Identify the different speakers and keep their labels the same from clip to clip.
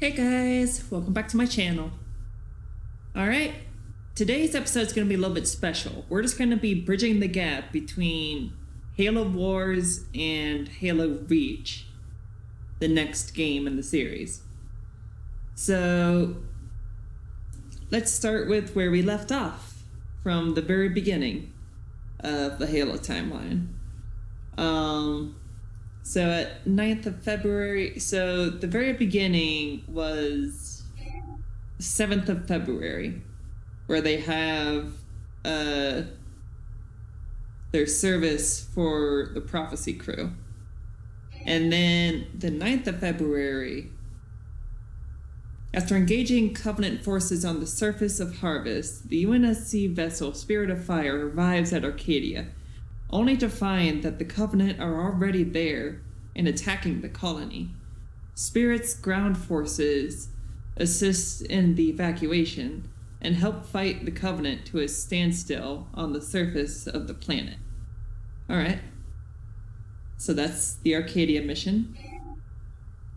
Speaker 1: Hey guys, welcome back to my channel. Alright, today's episode is going to be a little bit special. We're just going to be bridging the gap between Halo Wars and Halo Reach, the next game in the series. So, let's start with where we left off, from the very beginning of the Halo timeline. So at 9th of February, so the very beginning was 7th of February, where they have their service for the Prophecy crew. And then the 9th of February, after engaging Covenant forces on the surface of Harvest, the UNSC vessel Spirit of Fire arrives at Arcadia, only to find that the Covenant are already there and attacking the colony. Spirit's ground forces assist in the evacuation and help fight the Covenant to a standstill on the surface of the planet. Alright. So that's the Arcadia mission.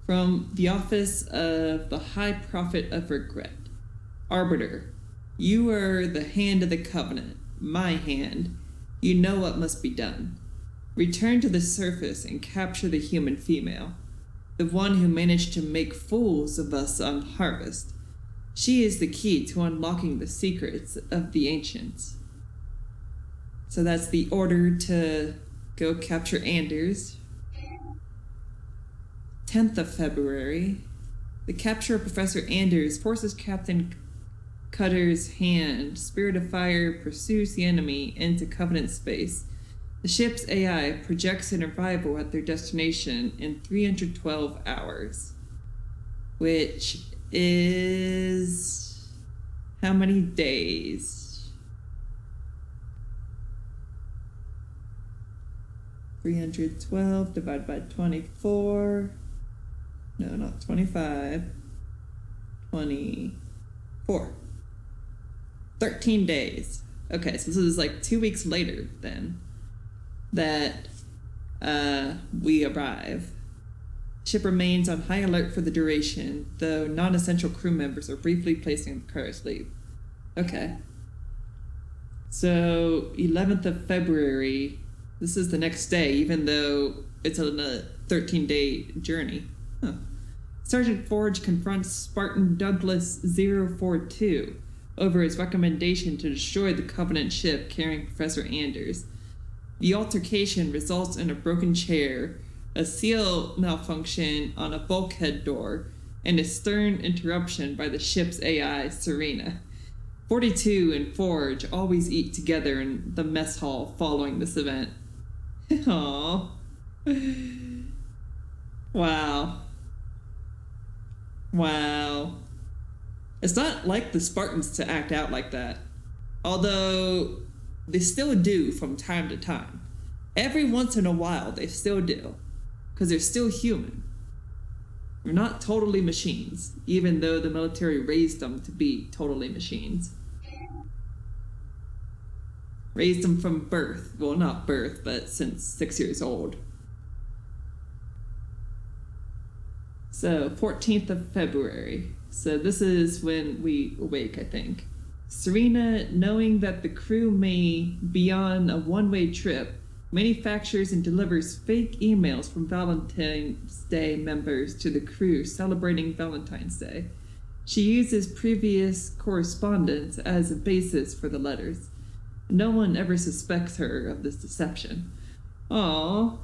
Speaker 1: From the Office of the High Prophet of Regret. Arbiter, you are the hand of the Covenant, my hand. You know what must be done. Return to the surface and capture the human female, the one who managed to make fools of us on Harvest. She is the key to unlocking the secrets of the Ancients. So that's the order to go capture Anders. 10th of February, the capture of Professor Anders forces Captain Cutter's hand. Spirit of Fire pursues the enemy into Covenant space. The ship's AI projects an arrival at their destination in 312 hours, which is how many days? 312 divided by 24. No, not 25. 24. 13 days. Okay, so this is like 2 weeks later then that we arrive. Ship remains on high alert for the duration, though non-essential crew members are briefly placed in car sleep. Okay. So 11th of February, this is the next day, even though it's a 13-day journey. Huh. Sergeant Forge confronts Spartan Douglas 042 over his recommendation to destroy the Covenant ship carrying Professor Anders. The altercation results in a broken chair, a seal malfunction on a bulkhead door, and a stern interruption by the ship's AI, Serena. 42 and Forge always eat together in the mess hall following this event. Aww. Wow. Wow. It's not like the Spartans to act out like that. Although, they still do from time to time. Every once in a while, they still do. Because they're still human. They're not totally machines, even though the military raised them to be totally machines. Raised them from birth. Well, not birth, but since 6 years old. So, 14th of February. So this is when we awake, I think. Serena, knowing that the crew may be on a one-way trip, manufactures and delivers fake emails from Valentine's Day members to the crew celebrating Valentine's Day. She uses previous correspondence as a basis for the letters. No one ever suspects her of this deception. Aww.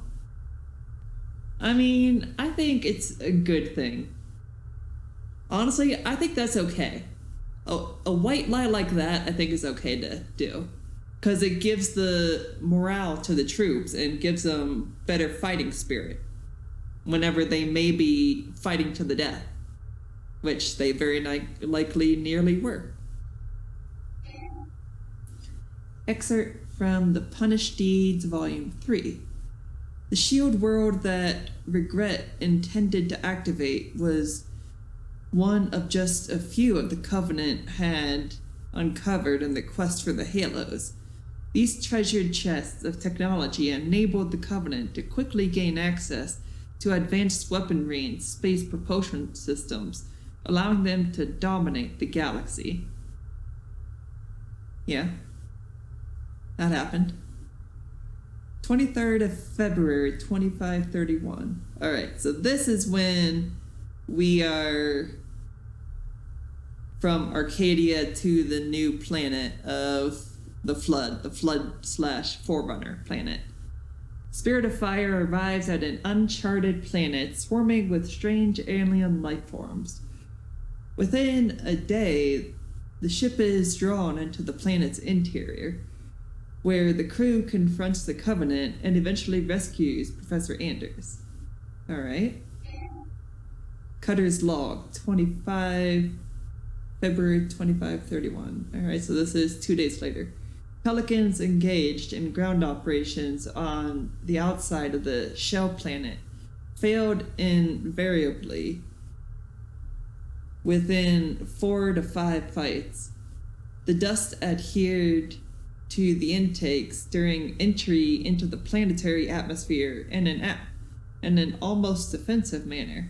Speaker 1: I mean, I think it's a good thing. Honestly, I think that's okay. A white lie like that, I think, is okay to do. Because it gives the morale to the troops and gives them better fighting spirit whenever they may be fighting to the death, which they very likely nearly were. Excerpt from The Punished Deeds, Volume 3. The shield world that Regret intended to activate was one of just a few of the Covenant had uncovered in the quest for the Halos. These treasured chests of technology enabled the Covenant to quickly gain access to advanced weaponry and space propulsion systems allowing them to dominate the galaxy. Yeah, that happened. 23rd of February, 2531. Alright, so this is when we are from Arcadia to the new planet of the Flood/Forerunner planet. Spirit of Fire arrives at an uncharted planet swarming with strange alien life forms. Within a day, the ship is drawn into the planet's interior, where the crew confronts the Covenant and eventually rescues Professor Anders. Alright. Cutter's Log, February 2531. Alright, so this is 2 days later. Pelicans engaged in ground operations on the outside of the shell planet failed invariably within 4 to 5 fights. The dust adhered to the intakes during entry into the planetary atmosphere in an almost defensive manner,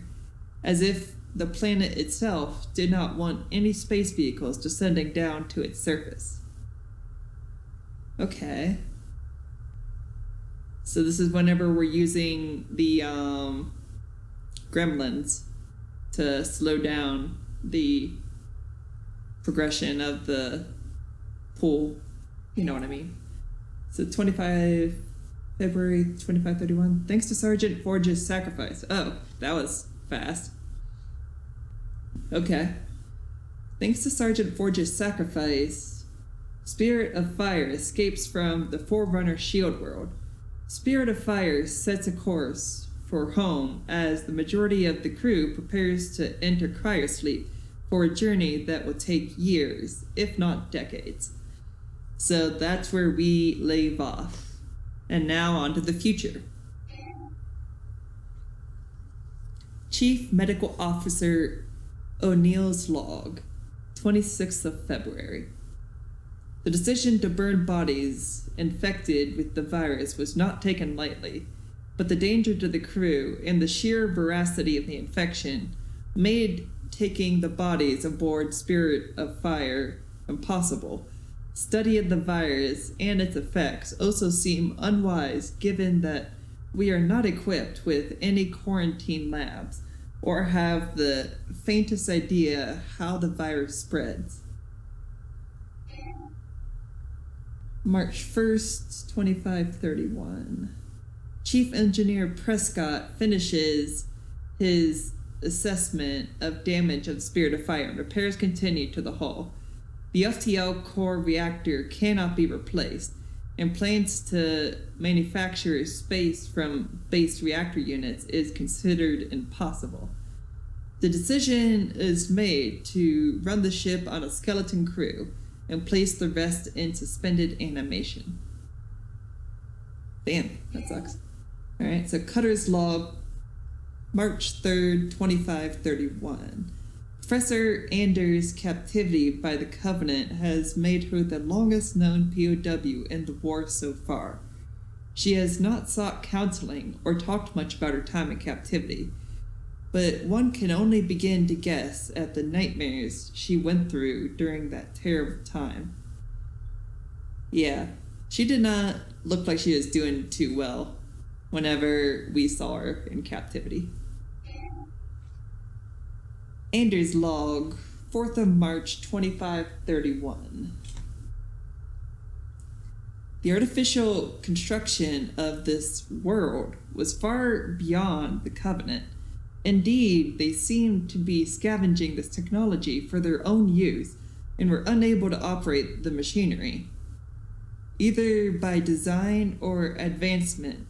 Speaker 1: as if the planet itself did not want any space vehicles descending down to its surface. Okay. So this is whenever we're using the gremlins to slow down the progression of the pool. You know what I mean. So February 2531. Thanks to Sergeant Forge's sacrifice. Oh, that was fast. Okay. Thanks to Sergeant Forge's sacrifice, Spirit of Fire escapes from the Forerunner shield world. Spirit of Fire sets a course for home as the majority of the crew prepares to enter cryosleep for a journey that will take years, if not decades. So that's where we leave off. And now on to the future. Chief Medical Officer O'Neill's log, 26th of February. The decision to burn bodies infected with the virus was not taken lightly, but the danger to the crew and the sheer veracity of the infection made taking the bodies aboard Spirit of Fire impossible. Study of the virus and its effects also seem unwise given that we are not equipped with any quarantine labs or have the faintest idea how the virus spreads. March 1st, 2531. Chief Engineer Prescott finishes his assessment of damage of Spirit of Fire and repairs continue to the hull. The FTL core reactor cannot be replaced, and plans to manufacture space from base reactor units is considered impossible. The decision is made to run the ship on a skeleton crew and place the rest in suspended animation. Damn, that sucks. Alright, so Cutter's Log, March 3rd, 2531. Professor Anders' captivity by the Covenant has made her the longest known POW in the war so far. She has not sought counseling or talked much about her time in captivity, but one can only begin to guess at the nightmares she went through during that terrible time. Yeah, she did not look like she was doing too well whenever we saw her in captivity. Anders' log, 4th of March, 2531. The artificial construction of this world was far beyond the Covenant. Indeed, they seemed to be scavenging this technology for their own use and were unable to operate the machinery, either by design or advancement.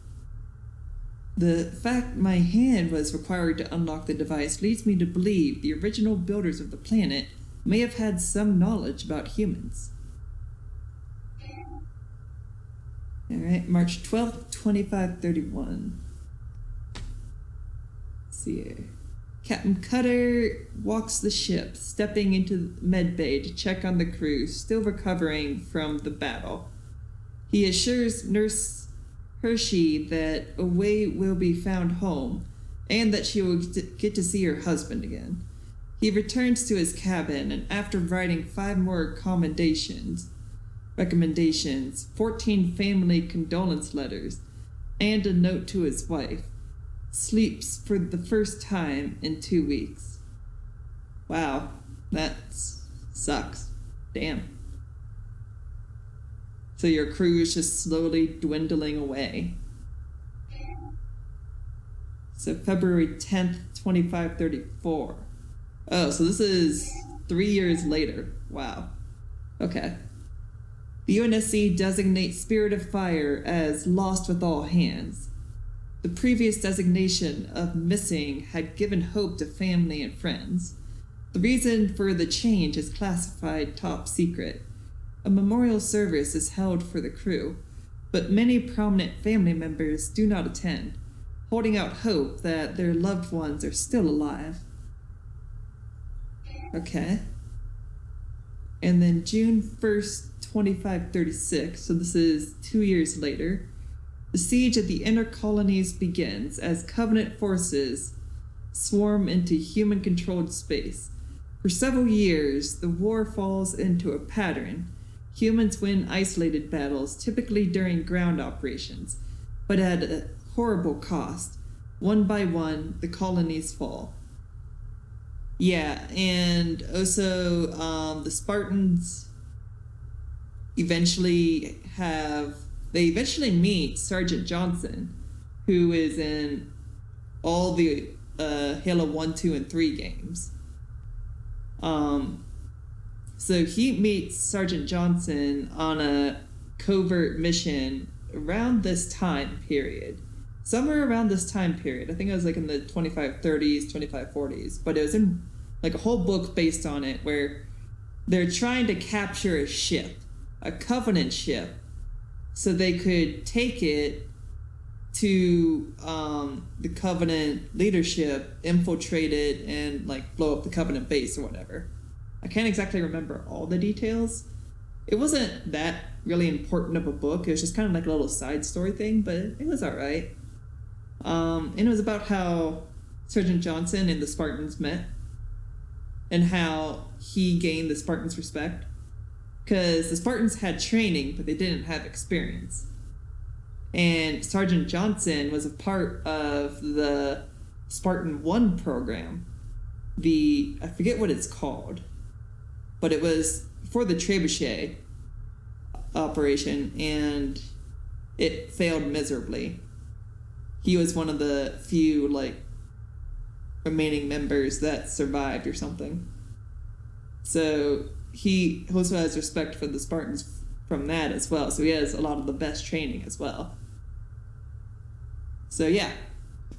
Speaker 1: The fact my hand was required to unlock the device leads me to believe the original builders of the planet may have had some knowledge about humans. Alright, March 12th, 2531. Let's see here. Captain Cutter walks the ship, stepping into medbay to check on the crew, still recovering from the battle. He assures Nurse Hershey that a way will be found home, and that she will get to see her husband again. He returns to his cabin, and after writing 5 more recommendations, 14 family condolence letters, and a note to his wife, sleeps for the first time in 2 weeks. Wow, that sucks. Damn. So your crew is just slowly dwindling away. So February 10th, 2534. Oh, so this is 3 years later. Wow. Okay. The UNSC designates Spirit of Fire as lost with all hands. The previous designation of missing had given hope to family and friends. The reason for the change is classified top secret. A memorial service is held for the crew, but many prominent family members do not attend, holding out hope that their loved ones are still alive. Okay. And then June 1st, 2536, so this is 2 years later, the siege of the inner colonies begins as Covenant forces swarm into human-controlled space. For several years, the war falls into a pattern. Humans win isolated battles, typically during ground operations, but at a horrible cost. One by one, the colonies fall. Yeah, and also the Spartans eventually meet Sergeant Johnson, who is in all the Halo 1, 2, and 3 games. So he meets Sergeant Johnson on a covert mission around this time period. Somewhere around this time period. I think it was like in the 2530s, 2540s. But it was in like a whole book based on it where they're trying to capture a ship, a Covenant ship, so they could take it to the Covenant leadership, infiltrate it, and like blow up the Covenant base or whatever. I can't exactly remember all the details. It wasn't that really important of a book. It was just kind of like a little side story thing, but it was all right. And it was about how Sergeant Johnson and the Spartans met and how he gained the Spartans' respect. Because the Spartans had training, but they didn't have experience. And Sergeant Johnson was a part of the Spartan 1 program. I forget what it's called, but it was for the trebuchet operation, and it failed miserably. He was one of the few, remaining members that survived or something. So he also has respect for the Spartans from that as well. So he has a lot of the best training as well. So yeah.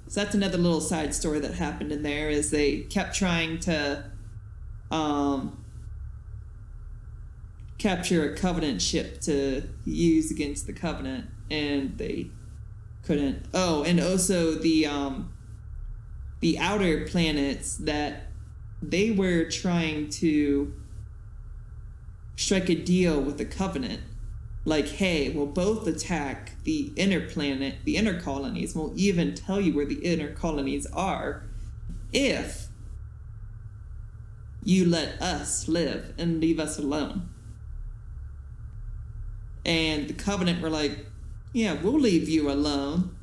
Speaker 1: So that's another little side story that happened in there, is they kept trying to capture a Covenant ship to use against the Covenant, and they couldn't. Oh, and also the outer planets, that they were trying to strike a deal with the Covenant. Like, hey, we'll both attack the inner planet, the inner colonies. We'll even tell you where the inner colonies are if you let us live and leave us alone. And the Covenant were like, yeah, we'll leave you alone.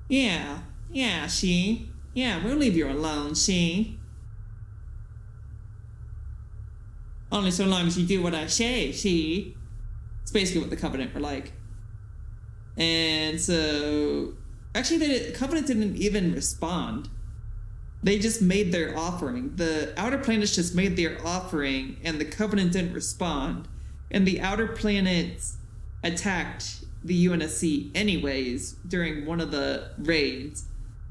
Speaker 1: Yeah, we'll leave you alone, see? Only so long as you do what I say, see? It's basically what the Covenant were like. And so, actually, the Covenant didn't even respond. They just made their offering. The outer planets just made their offering, and the Covenant didn't respond. And the outer planets attacked the UNSC anyways during one of the raids,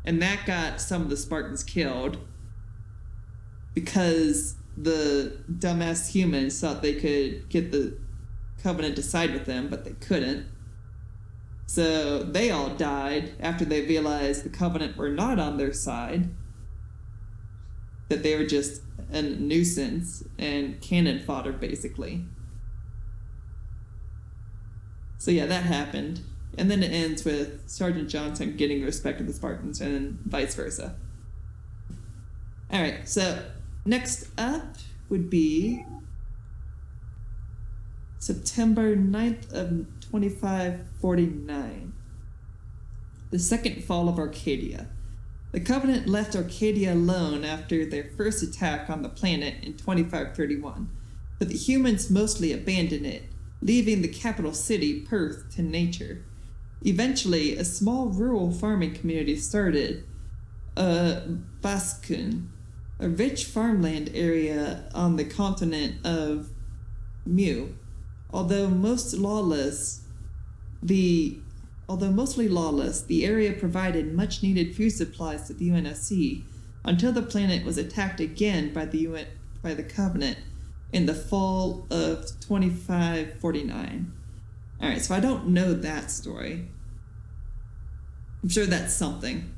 Speaker 1: and that got some of the Spartans killed because the dumbass humans thought they could get the Covenant to side with them, but they couldn't. So they all died after they realized the Covenant were not on their side, that they were just a nuisance and cannon fodder, basically. So yeah, that happened. And then it ends with Sergeant Johnson getting respect of the Spartans, and then vice versa. Alright, so Next up would be September 9th of 2549. The second fall of Arcadia. The Covenant left Arcadia alone after their first attack on the planet in 2531, but the humans mostly abandoned it, leaving the capital city, Perth, to nature. Eventually, a small rural farming community started, Baskun, a rich farmland area on the continent of Mu. Although mostly lawless, the area provided much-needed food supplies to the UNSC until the planet was attacked again by the Covenant in the fall of 2549. All right, so I don't know that story. I'm sure that's something.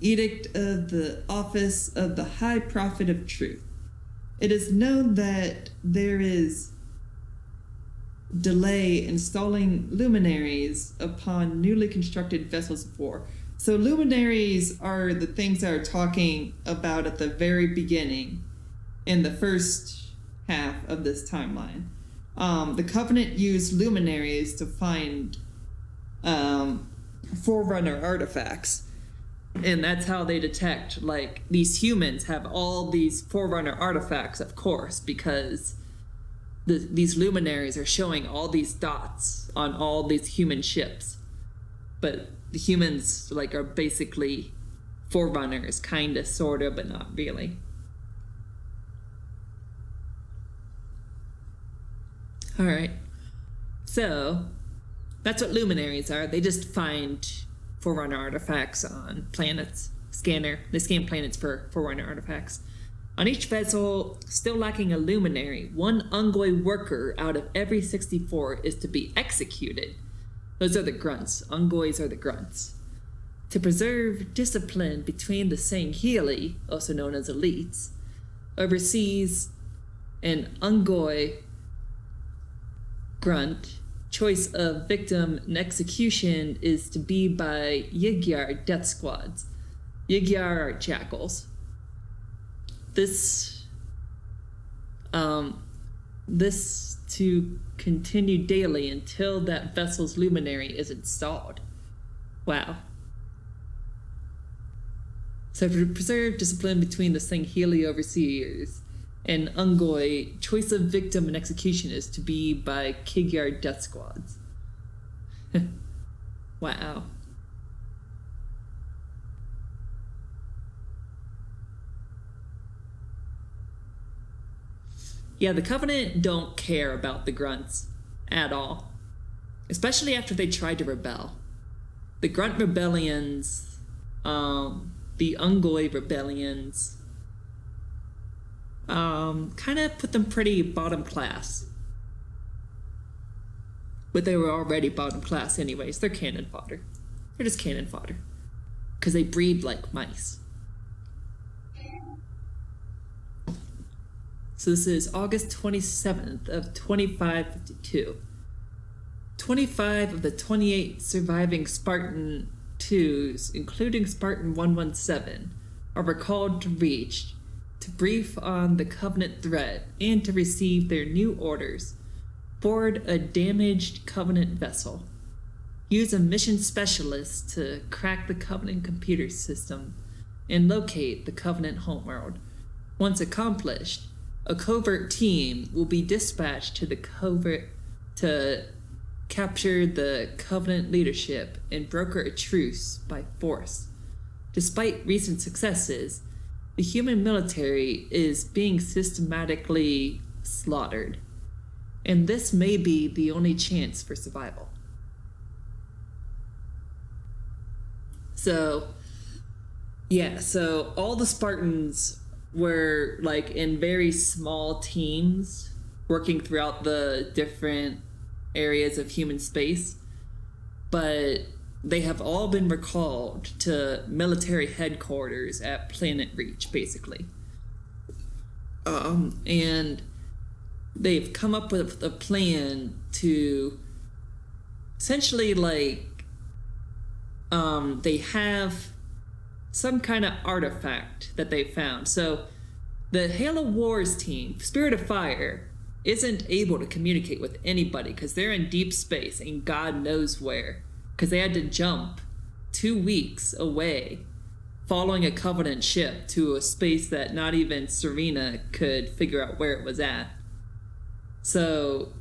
Speaker 1: Edict of the Office of the High Prophet of Truth. It is known that there is delay installing luminaries upon newly constructed vessels of war. So luminaries are the things that are talking about at the very beginning in the first half of this timeline. The Covenant used luminaries to find Forerunner artifacts. And that's how they detect, like, these humans have all these Forerunner artifacts, of course, because these luminaries are showing all these dots on all these human ships. But the humans, like, are basically Forerunners, kind of, sort of, but not really. Alright. So, that's what luminaries are. They just find Forerunner artifacts on planets. They scan planets for Forerunner artifacts. On each vessel, still lacking a luminary, one Ungoi worker out of every 64 is to be executed. Those are the grunts. Ungois are the grunts. To preserve discipline between the Sangheli, also known as elites, overseas an Ungoi grunt. Choice of victim and execution is to be by Yigyar death squads. Yigyar are jackals. This to continue daily until that vessel's luminary is installed. Wow. So to preserve discipline between the Sangheli overseers and Ungoi, choice of victim and execution is to be by Kigyar death squads. Wow. Yeah, the Covenant don't care about the grunts at all. Especially after they tried to rebel. The grunt rebellions, the Ungoi rebellions, kind of put them pretty bottom class. But they were already bottom class anyways. They're cannon fodder. They're just cannon fodder. Because they breed like mice. So this is August 27th of 2552. 25 of the 28 surviving Spartan 2s, including Spartan 117, are recalled to Reach to brief on the Covenant threat and to receive their new orders. Board a damaged Covenant vessel. Use a mission specialist to crack the Covenant computer system and locate the Covenant homeworld. Once accomplished, a covert team will be dispatched to the covert to capture the Covenant leadership and broker a truce by force. Despite recent successes, the human military is being systematically slaughtered, and this may be the only chance for survival. So all the Spartans were like in very small teams working throughout the different areas of human space, but they have all been recalled to military headquarters at Planet Reach, basically. And they've come up with a plan to essentially they have some kind of artifact that they found. So the Halo Wars team, Spirit of Fire, isn't able to communicate with anybody because they're in deep space and God knows where, because they had to jump 2 weeks away following a Covenant ship to a space that not even Serena could figure out where it was at. So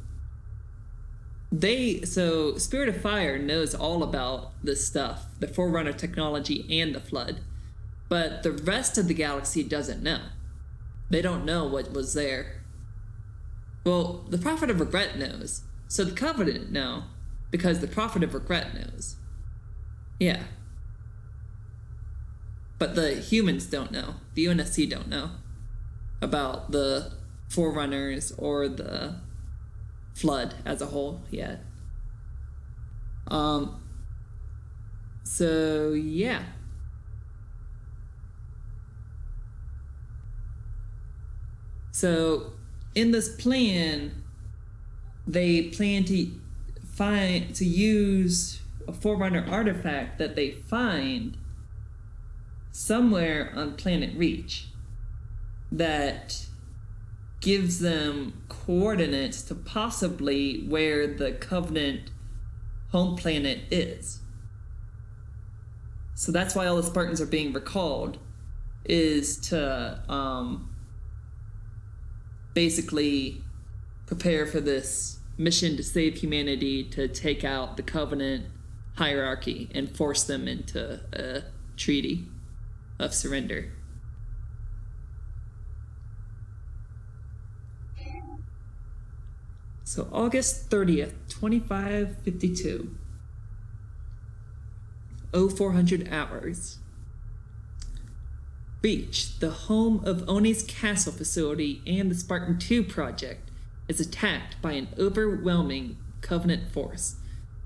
Speaker 1: Spirit of Fire knows all about this stuff, the Forerunner technology and the Flood, but the rest of the galaxy doesn't know. They don't know what was there. Well, the Prophet of Regret knows, so the Covenant know, because the Prophet of Regret knows. Yeah. But the humans don't know. The UNSC don't know about the Forerunners or the Flood as a whole yet. So yeah. So in this plan, they plan to use a Forerunner artifact that they find somewhere on planet Reach that gives them coordinates to possibly where the Covenant home planet is. So that's why all the Spartans are being recalled, is to basically prepare for this mission to save humanity, to take out the Covenant hierarchy and force them into a treaty of surrender. So August 30th, 2552. 0400 hours. Reach, the home of Oni's castle facility and the Spartan 2 project, is attacked by an overwhelming Covenant force.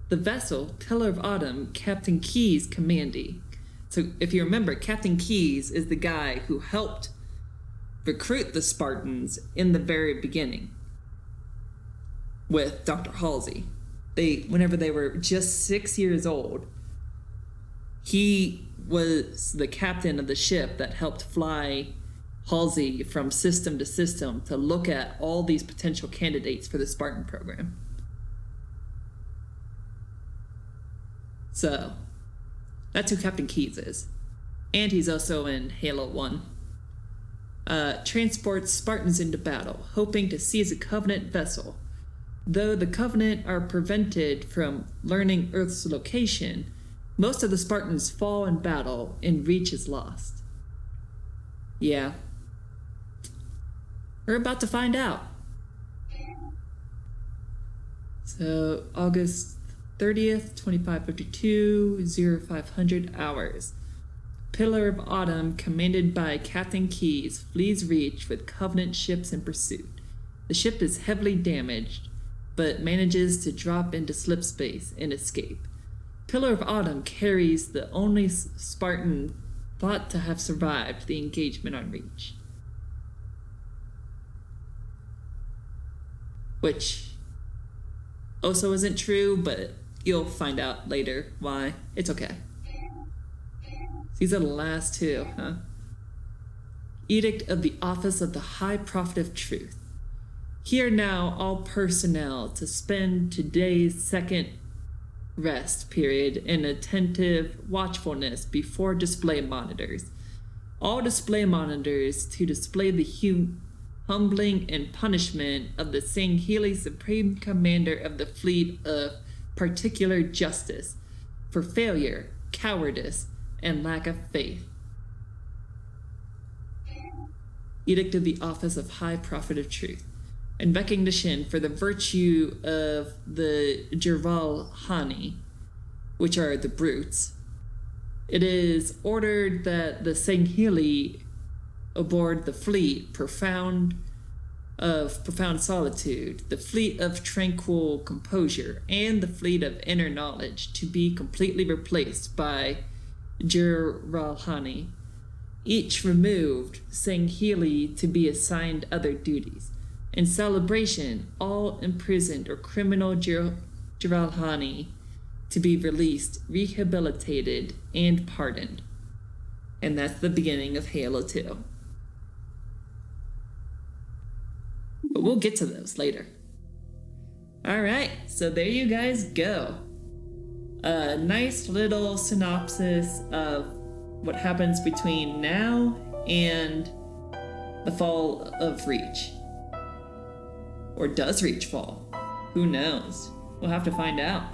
Speaker 1: The vessel, Pillar of Autumn, Captain Keyes commanding. So if you remember, Captain Keyes is the guy who helped recruit the Spartans in the very beginning with Dr. Halsey. Whenever they were just 6 years old, he was the captain of the ship that helped fly Halsey from system to system to look at all these potential candidates for the Spartan program. So that's who Captain Keyes is. And he's also in Halo 1. Transports Spartans into battle, hoping to seize a Covenant vessel. Though the Covenant are prevented from learning Earth's location, most of the Spartans fall in battle and Reach is lost. Yeah. We're about to find out. So, August 30th, 2552, 0500 hours. Pillar of Autumn, commanded by Captain Keyes, flees Reach with Covenant ships in pursuit. The ship is heavily damaged, but manages to drop into slip space and escape. Pillar of Autumn carries the only Spartan thought to have survived the engagement on Reach. Which also isn't true, but you'll find out later why. It's okay. These are the last two, huh? Edict of the Office of the High Prophet of Truth. Hear now all personnel to spend today's second rest period in attentive watchfulness before display monitors. All display monitors to display the humbling and punishment of the Sangheli Supreme Commander of the Fleet of Particular Justice for failure, cowardice, and lack of faith. Edict of the Office of High Prophet of Truth. In recognition for the virtue of the Jirvalhani, which are the brutes, it is ordered that the Sangheli aboard the fleet profound solitude, the fleet of tranquil composure, and the fleet of inner knowledge to be completely replaced by Jirvalhani, each removed, Sangheli to be assigned other duties. In celebration, all imprisoned or criminal Jirvalhani to be released, rehabilitated, and pardoned. And that's the beginning of Halo 2. But we'll get to those later. Alright, so there you guys go. A nice little synopsis of what happens between now and the fall of Reach. Or does Reach fall? Who knows? We'll have to find out.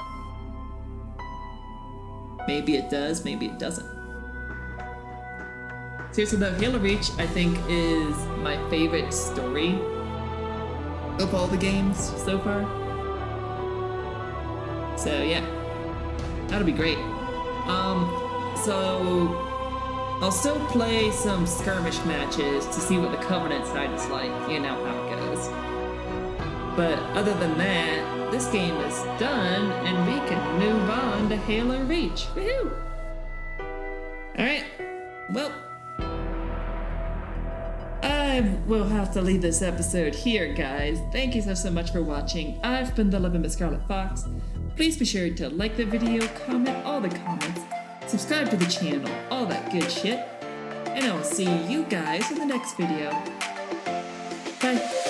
Speaker 1: Maybe it does, maybe it doesn't. Seriously though, Halo Reach, I think, is my favorite story of all the games so far. So yeah, that'll be great. So I'll still play some skirmish matches to see what the Covenant side is like, you know how it goes. But other than that, this game is done and we can move on to Halo Reach. Woohoo! Alright, well, I will have to leave this episode here, guys. Thank you so much for watching. I've been the Loving Miss Scarlet Fox. Please be sure to like the video, comment all the comments, subscribe to the channel, all that good shit. And I will see you guys in the next video. Bye.